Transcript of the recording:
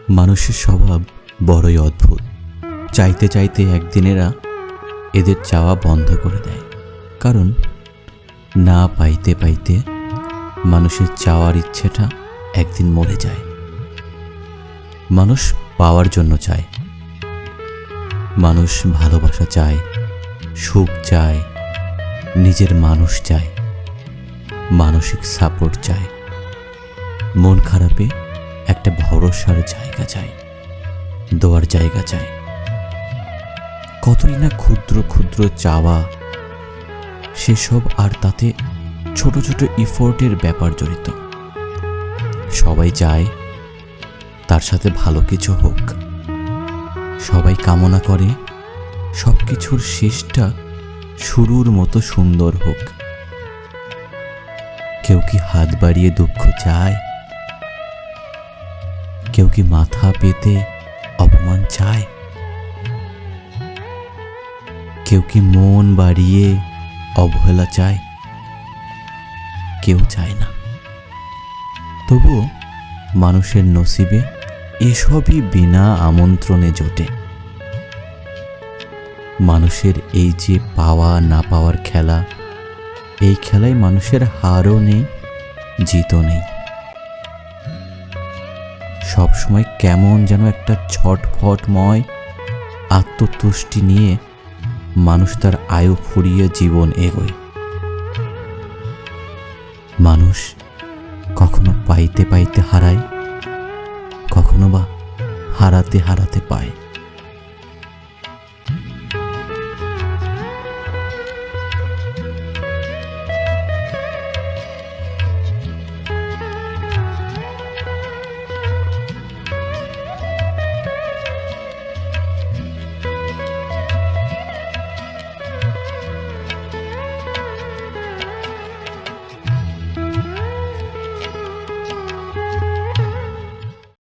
মানুষের স্বভাব বড়ই অদ্ভুত। চাইতে চাইতে একদিন এরা এদের চাওয়া বন্ধ করে দেয়। কারণ না পাইতে পাইতে মানুষের চাওয়ার ইচ্ছেটা একদিন মরে যায়। মানুষ পাওয়ার জন্য চায়, মানুষ ভালোবাসা চায়, সুখ চায়, নিজের মানুষ চায়, মানসিক সাপোর্ট চায়, মন খারাপে একটা ভরসার জায়গা চায়, দোয়ার জায়গা চায়। কতই না ক্ষুদ্র ক্ষুদ্র চাওয়া, সেসব আর তাতে ছোট ছোট ইফোর্টের ব্যাপার জড়িত। সবাই চায় তার সাথে ভালো কিছু হোক, সবাই কামনা করে সব কিছুর শেষটা শুরুর মতো সুন্দর হোক। কেউ কি হাত বাড়িয়ে দুঃখ চায়? কেউ কি মাথা পেতে অপমান চায়? কেউ কি মন বাড়িয়ে অবহেলা চায়? কেউ চায় না। তবুও মানুষের নসিবে এসবই বিনা আমন্ত্রণে জোটে। মানুষের এই যে পাওয়া না পাওয়ার খেলা, এই খেলায় মানুষের হারও নেই, জিতও নেই। সবসময় কেমন যেন একটা ছটফটময় আত্মতুষ্টি নিয়ে মানুষ তার আয়ু ফুরিয়ে জীবন এগোয়। মানুষ কখনো পাইতে পাইতে হারায়, কখনো বা হারাতে হারাতে পায়।